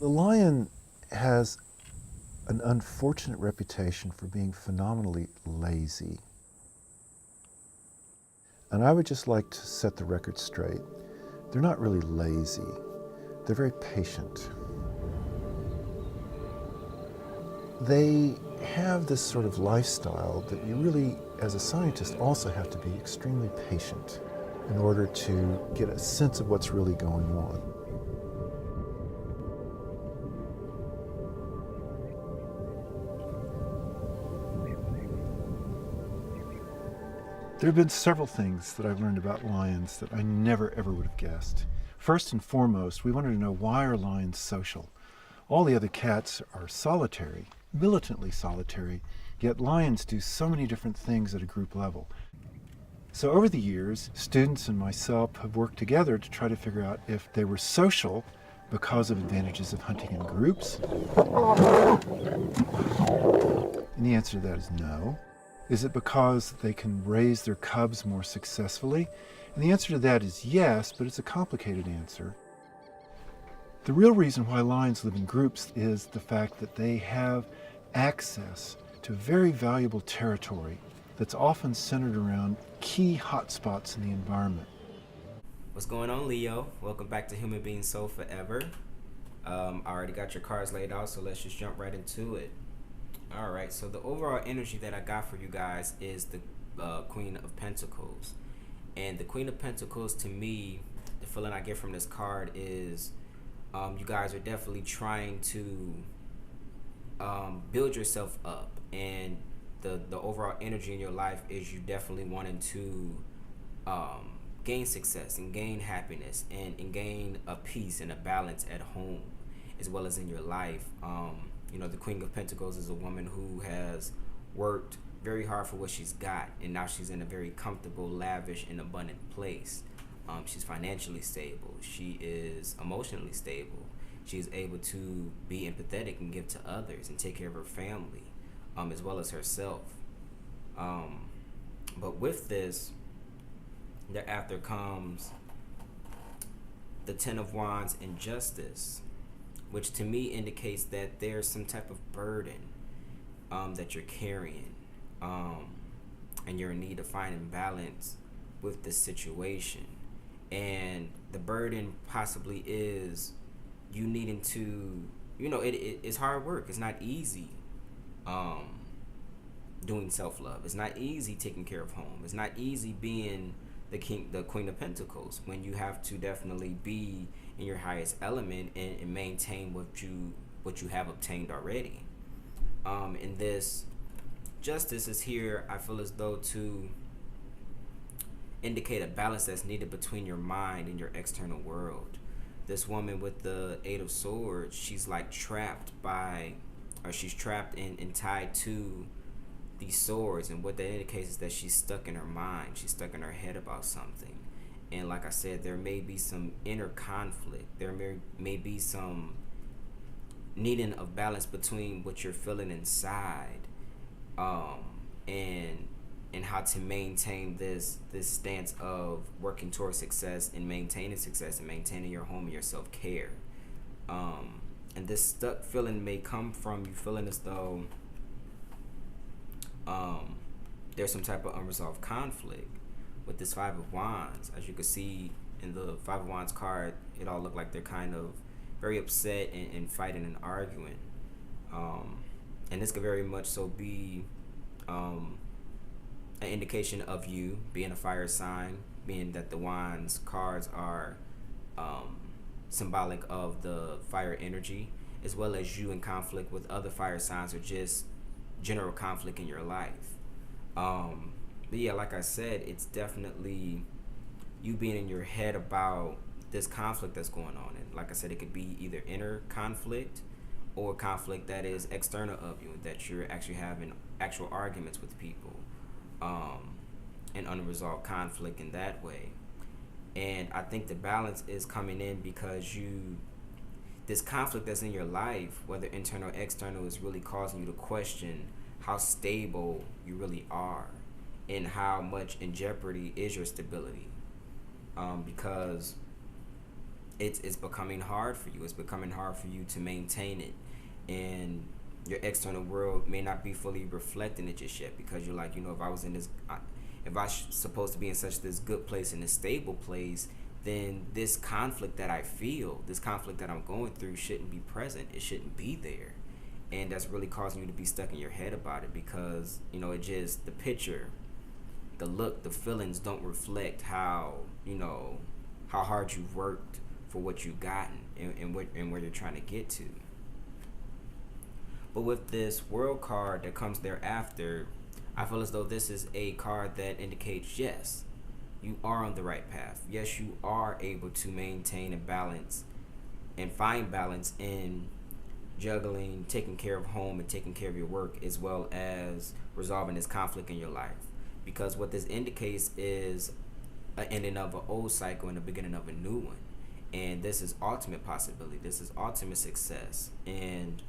The lion has an unfortunate reputation for being phenomenally lazy. And I would just like to set the record straight. They're not really lazy. They're very patient. They have this sort of lifestyle that you really, as a scientist, also have to be extremely patient in order to get a sense of what's really going on. There have been several things that I've learned about lions that I never ever would have guessed. First and foremost, we wanted to know, why are lions social? All the other cats are solitary, militantly solitary, yet lions do so many different things at a group level. So over the years, students and myself have worked together to try to figure out if they were social because of advantages of hunting in groups. And the answer to that is no. Is it because they can raise their cubs more successfully? And the answer to that is yes, but it's a complicated answer. The real reason why lions live in groups is the fact that they have access to very valuable territory that's often centered around key hotspots in the environment. What's going on, Leo? Welcome back to HumanBeingSoulForever. I already got your cards laid out, so let's just jump right into it. Alright, so the overall energy that I got for you guys is the Queen of Pentacles. And the Queen of Pentacles, to me, the feeling I get from this card is you guys are definitely trying to build yourself up. And the overall energy in your life is you definitely wanting to gain success and gain happiness and gain a peace and a balance at home as well as in your life. You know, the Queen of Pentacles is a woman who has worked very hard for what she's got, and now she's in a very comfortable, lavish, and abundant place. She's financially stable. She is emotionally stable. She's able to be empathetic and give to others and take care of her family, as well as herself. But with this, thereafter comes the Ten of Wands and Justice, which to me indicates that there's some type of burden that you're carrying, and you're in need of finding balance with this situation. And the burden possibly is you needing to, you know, it's hard work. It's not easy doing self-love. It's not easy taking care of home. It's not easy being the Queen of Pentacles, when you have to definitely be in your highest element and maintain what you have obtained already. And this Justice is here, I feel as though, to indicate a balance that's needed between your mind and your external world. This woman with the Eight of Swords, she's like trapped by, or she's trapped and tied to these swords, and what that indicates is that she's stuck in her mind. She's stuck in her head about something. And like I said, there may be some inner conflict. There may be some needing of balance between what you're feeling inside, and how to maintain this stance of working towards success and maintaining your home and your self-care. And this stuck feeling may come from you feeling as though there's some type of unresolved conflict with this Five of Wands. As you can see in the Five of Wands card, it all look like they're kind of very upset and fighting and arguing. And this could very much so be an indication of you being a fire sign, being that the Wands cards are symbolic of the fire energy, as well as you in conflict with other fire signs or just general conflict in your life. But yeah, like I said, it's definitely you being in your head about this conflict that's going on. And like I said, it could be either inner conflict or conflict that is external of you, that you're actually having actual arguments with people, and unresolved conflict in that way. And I think the balance is coming in because this conflict that's in your life, whether internal or external, is really causing you to question how stable you really are and how much in jeopardy is your stability. Because it's becoming hard for you. It's becoming hard for you to maintain it, and your external world may not be fully reflecting it just yet, because you're like, if I was in this, if I supposed to be in such this good place, in a stable place, then this conflict that I feel, this conflict that I'm going through, shouldn't be present. It shouldn't be there, and that's really causing you to be stuck in your head about it, because it just, the picture, the look, the feelings don't reflect how how hard you've worked for what you've gotten, and where you're trying to get to. But with this world card that comes thereafter, I feel as though this is a card that indicates, yes, you are on the right path. Yes, you are able to maintain a balance and find balance in juggling, taking care of home and taking care of your work, as well as resolving this conflict in your life. Because what this indicates is an ending of an old cycle and the beginning of a new one. And this is ultimate possibility. This is ultimate success. And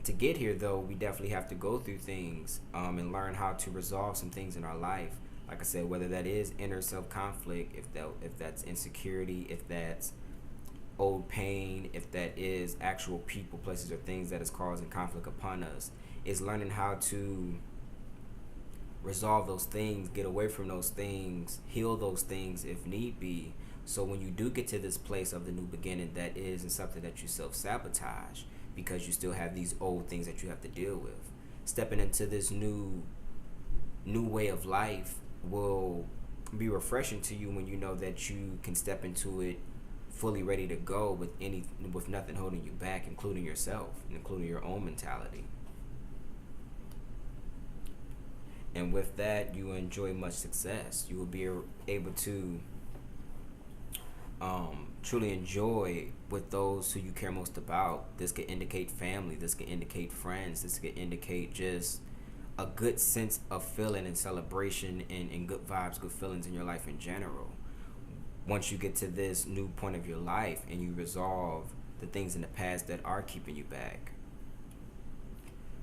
to get here, though, we definitely have to go through things and learn how to resolve some things in our life. Like I said, whether that is inner self-conflict, if that's insecurity, if that's old pain, if that is actual people, places, or things that is causing conflict upon us, is learning how to resolve those things, get away from those things, heal those things if need be. So when you do get to this place of the new beginning, that isn't something that you self-sabotage, because you still have these old things that you have to deal with. Stepping into this new way of life will be refreshing to you when you know that you can step into it fully ready to go, with nothing holding you back, including yourself, including your own mentality. And with that, you enjoy much success. You will be able to truly enjoy with those who you care most about. This could indicate family. This could indicate friends. This could indicate just a good sense of feeling and celebration, and good vibes, good feelings in your life in general. Once you get to this new point of your life and you resolve the things in the past that are keeping you back.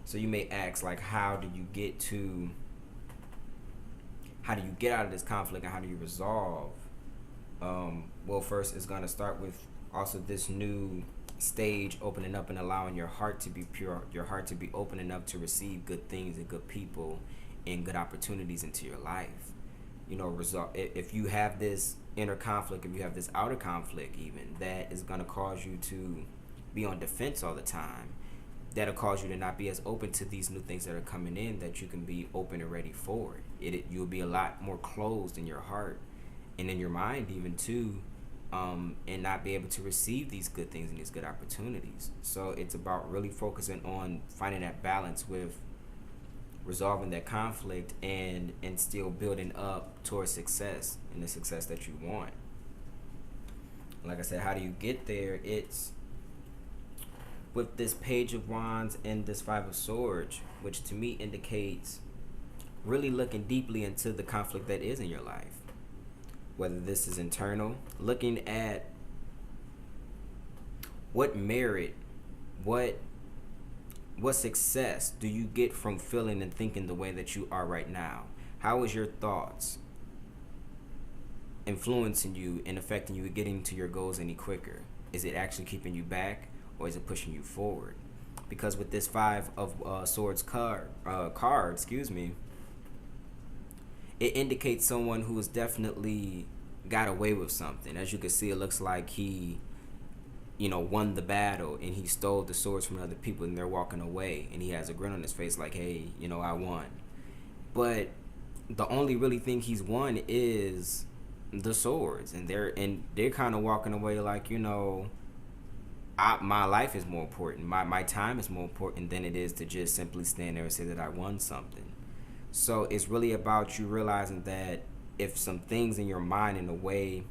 So you may ask, like, how do you get out of this conflict, and how do you resolve? Well, first, it's going to start with also this new stage, opening up and allowing your heart to be pure, your heart to be open enough to receive good things and good people and good opportunities into your life. If you have this inner conflict, if you have this outer conflict even, that is going to cause you to be on defense all the time. That'll cause you to not be as open to these new things that are coming in, that you can be open and ready for it. You'll be a lot more closed in your heart and in your mind even too, and not be able to receive these good things and these good opportunities. So it's about really focusing on finding that balance with resolving that conflict and still building up towards success, and the success that you want. Like I said, how do you get there? It's with this Page of Wands and this Five of Swords, which to me indicates really looking deeply into the conflict that is in your life. Whether this is internal, looking at what merit, what success do you get from feeling and thinking the way that you are right now? How is your thoughts influencing you and affecting you getting to your goals any quicker? Is it actually keeping you back, or is it pushing you forward? Because with this Five of Swords card, it indicates someone who has definitely got away with something. As you can see, it looks like he, won the battle, and he stole the swords from other people, and they're walking away, and he has a grin on his face like, hey, I won. But the only really thing he's won is the swords, and they're kind of walking away like, my life is more important. My time is more important than it is to just simply stand there and say that I won something. So it's really about you realizing that if some things in your mind, in a way,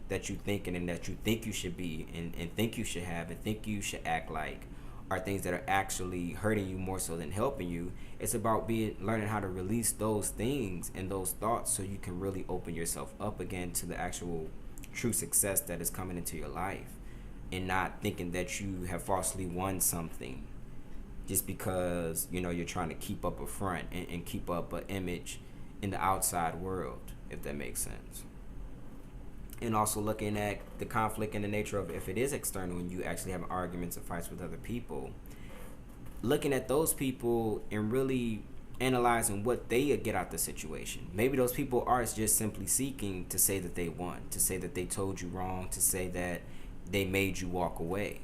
that you thinking and that you think you should be and think you should have and think you should act like, are things that are actually hurting you more so than helping you, it's about learning how to release those things and those thoughts, so you can really open yourself up again to the actual true success that is coming into your life, and not thinking that you have falsely won something just because you're trying to keep up a front and keep up an image in the outside world, if that makes sense. And also looking at the conflict and the nature of if it is external and you actually have arguments and fights with other people, looking at those people and really analyzing what they get out the situation. Maybe those people are just simply seeking to say that they won, to say that they told you wrong, to say that they made you walk away.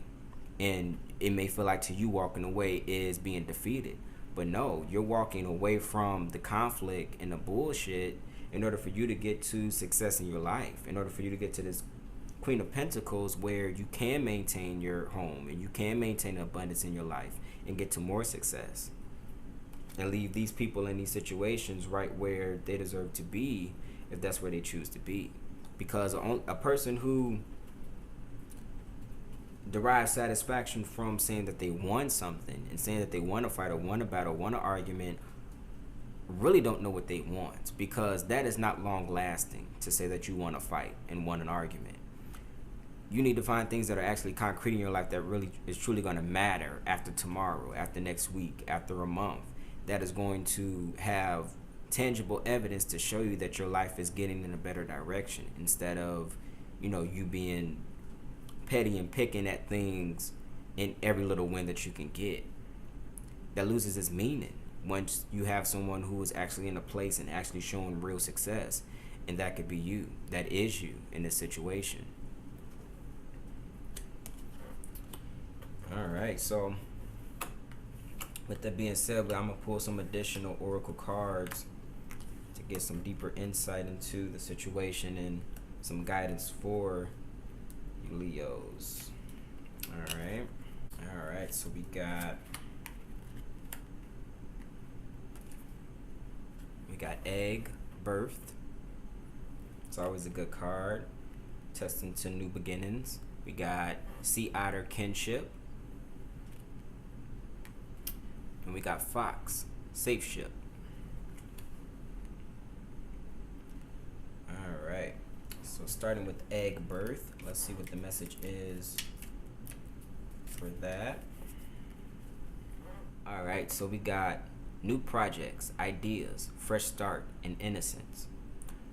And it may feel like to you walking away is being defeated. But no, you're walking away from the conflict and the bullshit in order for you to get to success in your life, in order for you to get to this Queen of Pentacles where you can maintain your home and you can maintain abundance in your life and get to more success. And leave these people in these situations right where they deserve to be if that's where they choose to be. Because a person who derives satisfaction from saying that they won something and saying that they won a fight or won a battle, won an argument, really don't know what they want, because that is not long lasting to say that you won a fight and won an argument. You need to find things that are actually concrete in your life that really is truly going to matter after tomorrow, after next week, after a month, that is going to have tangible evidence to show you that your life is getting in a better direction, instead of, you being petty and picking at things in every little win that you can get. That loses its meaning once you have someone who is actually in a place and actually showing real success. And that could be you. That is you in this situation. All right, so with that being said, I'm going to pull some additional oracle cards to get some deeper insight into the situation and some guidance for you Leos. All right, so we got egg, birth. It's always a good card. Testing to new beginnings. We got sea otter, kinship. And we got fox, safe ship. All right. So starting with egg, birth. Let's see what the message is for that. All right. So we got new projects, ideas, fresh start, and innocence.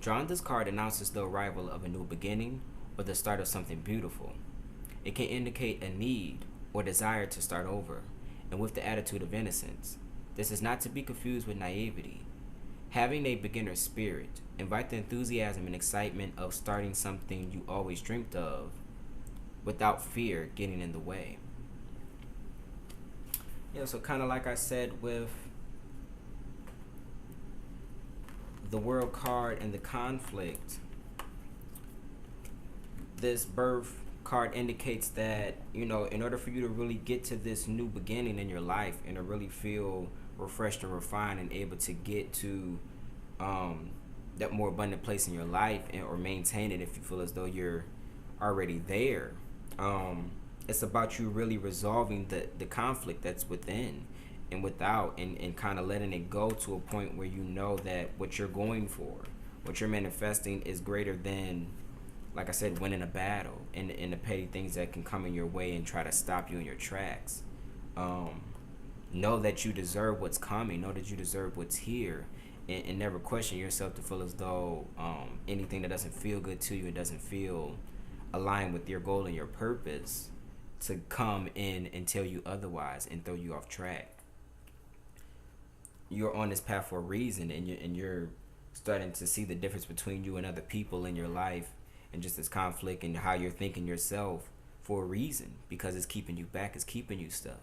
Drawing this card announces the arrival of a new beginning or the start of something beautiful. It can indicate a need or desire to start over, and with the attitude of innocence. This is not to be confused with naivety. Having a beginner spirit, invite the enthusiasm and excitement of starting something you always dreamt of without fear getting in the way. So kind of like I said with the world card and the conflict, this birth card indicates that, in order for you to really get to this new beginning in your life and to really feel refreshed and refined and able to get to that more abundant place in your life or maintain it if you feel as though you're already there, it's about you really resolving the conflict that's within and without, and kind of letting it go to a point where you know that what you're going for, what you're manifesting is greater than, like I said, winning a battle and the petty things that can come in your way and try to stop you in your tracks. Know that you deserve what's coming. Know that you deserve what's here. And never question yourself to feel as though anything that doesn't feel good to you, it doesn't feel aligned with your goal and your purpose, to come in and tell you otherwise and throw you off track. You're on this path for a reason, and you're starting to see the difference between you and other people in your life, and just this conflict and how you're thinking yourself for a reason, because it's keeping you back, it's keeping you stuck.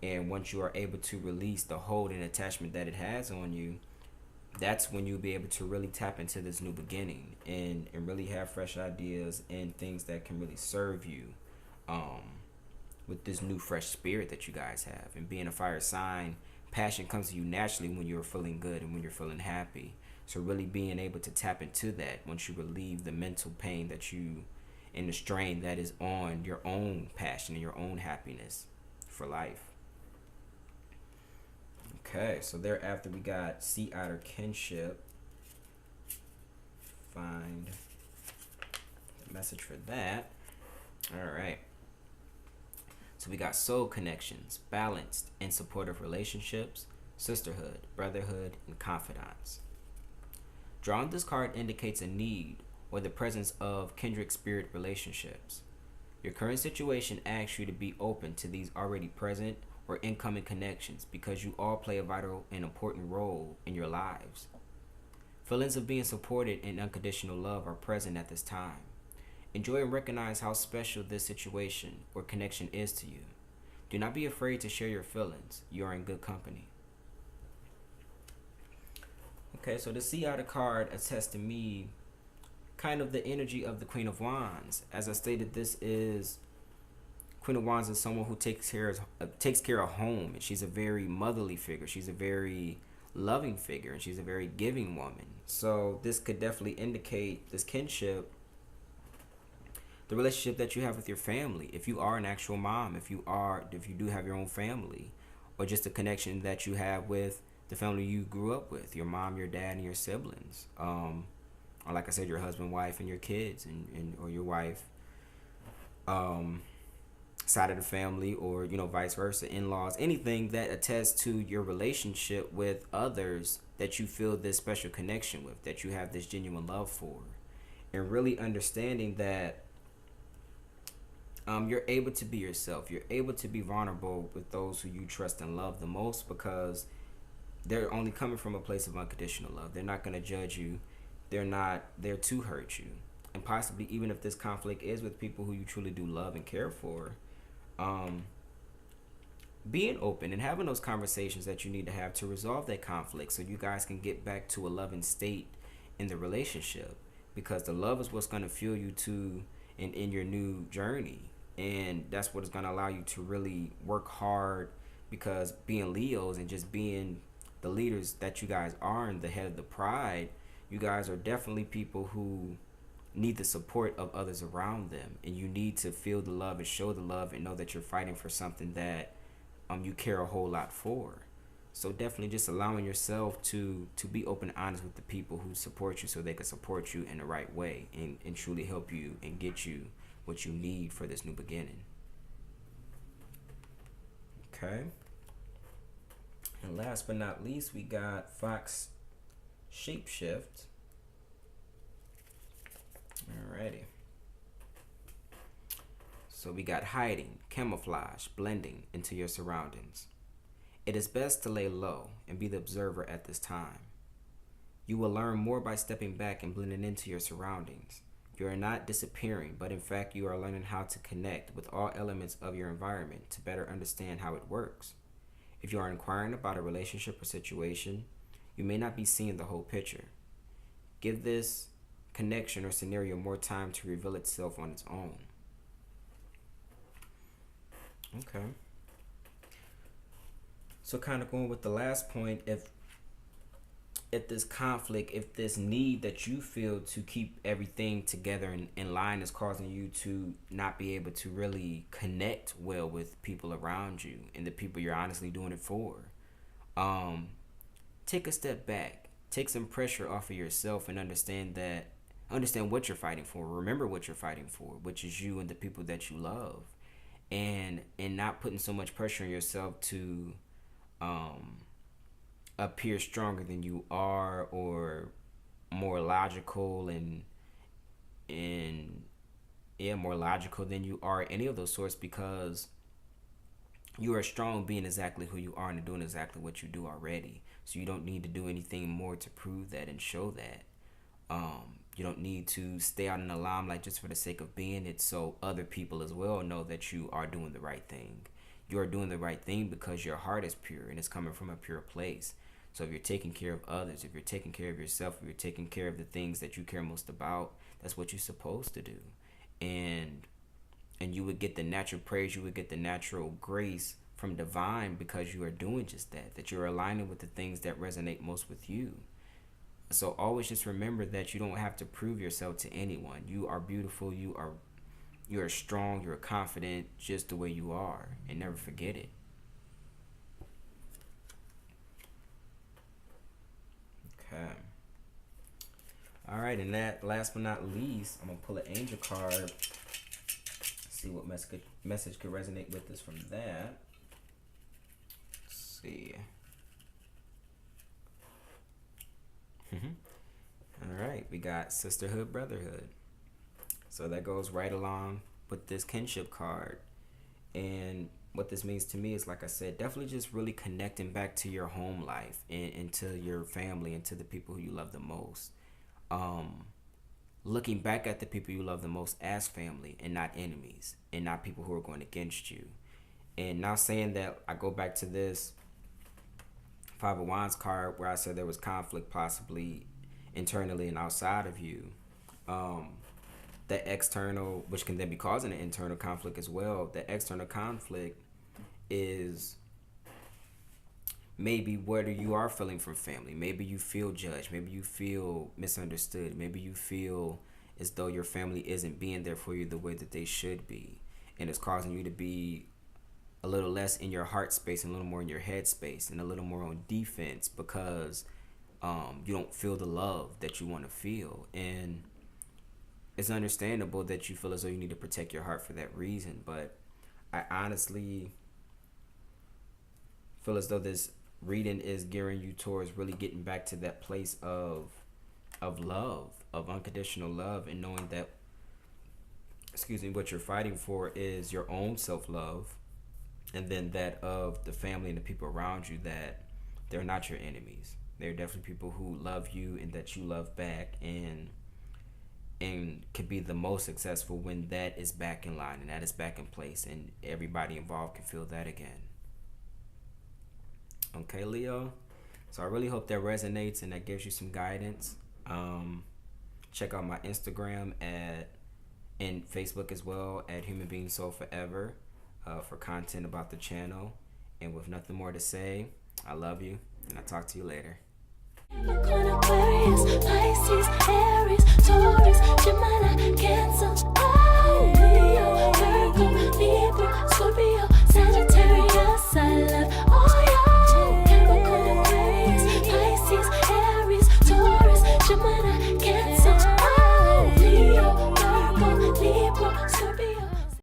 And once you are able to release the hold and attachment that it has on you, that's when you'll be able to really tap into this new beginning and really have fresh ideas and things that can really serve you with this new fresh spirit that you guys have. And being a fire sign, passion comes to you naturally when you're feeling good and when you're feeling happy. So really being able to tap into that once you relieve the mental pain that you and the strain that is on your own passion and your own happiness for life. Okay, so thereafter we got sea otter, kinship. Find the message for that. All right. So we got soul connections, balanced and supportive relationships, sisterhood, brotherhood, and confidants. Drawing this card indicates a need or the presence of kindred spirit relationships. Your current situation asks you to be open to these already present or incoming connections because you all play a vital and important role in your lives. Feelings of being supported and unconditional love are present at this time. Enjoy and recognize how special this situation or connection is to you. Do not be afraid to share your feelings. You are in good company. Okay, so the Sea Otter card attests to me kind of the energy of the Queen of Wands. As I stated, this is Queen of Wands is someone who takes care of home, and she's a very motherly figure. She's a very loving figure, and she's a very giving woman. So this could definitely indicate this kinship, the relationship that you have with your family. If you are an actual mom, if you do have your own family, or just a connection that you have with the family you grew up with, your mom, your dad, and your siblings. Or like I said, your husband, wife, and your kids, and or your wife, side of the family, or vice versa, in-laws, anything that attests to your relationship with others that you feel this special connection with, that you have this genuine love for, and really understanding that you're able to be yourself. You're able to be vulnerable with those who you trust and love the most, because they're only coming from a place of unconditional love. They're not going to judge you. They're not there to hurt you. And possibly even if this conflict is with people who you truly do love and care for, being open and having those conversations that you need to have to resolve that conflict so you guys can get back to a loving state in the relationship, because the love is what's going to fuel you to in your new journey, and that's what is going to allow you to really work hard, because being Leos and just being the leaders that you guys are and the head of the pride, you guys are definitely people who need the support of others around them, and you need to feel the love and show the love and know that you're fighting for something that you care a whole lot for. So definitely just allowing yourself to be open and honest with the people who support you, so they can support you in the right way and truly help you and get you what you need for this new beginning. Okay. And last but not least, we got Fox Shapeshift. Alrighty. So we got hiding, camouflage, blending into your surroundings. It is best to lay low and be the observer at this time. You will learn more by stepping back and blending into your surroundings. You are not disappearing, but in fact you are learning how to connect with all elements of your environment to better understand how it works. If you are inquiring about a relationship or situation, you may not be seeing the whole picture. Give this connection or scenario more time to reveal itself on its own. Okay. So kind of going with the last point, if this conflict, if this need that you feel to keep everything together and in line is causing you to not be able to really connect well with people around you and the people you're honestly doing it for, take a step back, take some pressure off of yourself, and understand what you're fighting for. Remember what you're fighting for, which is you and the people that you love, and not putting so much pressure on yourself to appear stronger than you are, or more logical more logical than you are, any of those sorts, because you are strong being exactly who you are and doing exactly what you do already. So you don't need to do anything more to prove that and show that. You don't need to stay out in the limelight just for the sake of being it, so other people as well know that you are doing the right thing. You are doing the right thing because your heart is pure and it's coming from a pure place. So if you're taking care of others, if you're taking care of yourself, if you're taking care of the things that you care most about, that's what you're supposed to do. And you would get the natural praise, you would get the natural grace from divine, because you are doing just that you're aligning with the things that resonate most with you. So always just remember that you don't have to prove yourself to anyone. You are beautiful, you are strong, you're confident just the way you are, and never forget it. Okay. All right, and that last but not least, I'm gonna pull an angel card. See what message could resonate with us from that. Let's see. All right, we got sisterhood, brotherhood. So that goes right along with this kinship card. And what this means to me is, like I said, definitely just really connecting back to your home life and to your family and to the people who you love the most. Um, Looking back at the people you love the most as family and not enemies and not people who are going against you. And now saying that, I go back to this Five of Wands card where I said there was conflict possibly internally and outside of you. Um, the external, which can then be causing an internal conflict as well. The external conflict is maybe whether you are feeling from family. Maybe you feel judged. Maybe you feel misunderstood. Maybe you feel as though your family isn't being there for you the way that they should be. And it's causing you to be a little less in your heart space and a little more in your head space and a little more on defense because you don't feel the love that you want to feel. And it's understandable that you feel as though you need to protect your heart for that reason. But I honestly feel as though this reading is gearing you towards really getting back to that place of love, of unconditional love, and knowing that, what you're fighting for is your own self-love, and then that of the family and the people around you, that they're not your enemies. They're definitely people who love you and that you love back, and could be the most successful when that is back in line and that is back in place and everybody involved can feel that again. Okay, Leo. So I really hope that resonates and that gives you some guidance. Check out my Instagram and Facebook as well at HumanBeingSoulForever for content about the channel. And with nothing more to say, I love you and I'll talk to you later. Aquarius, Pisces, Aries, Taurus, Gemini, Cancer.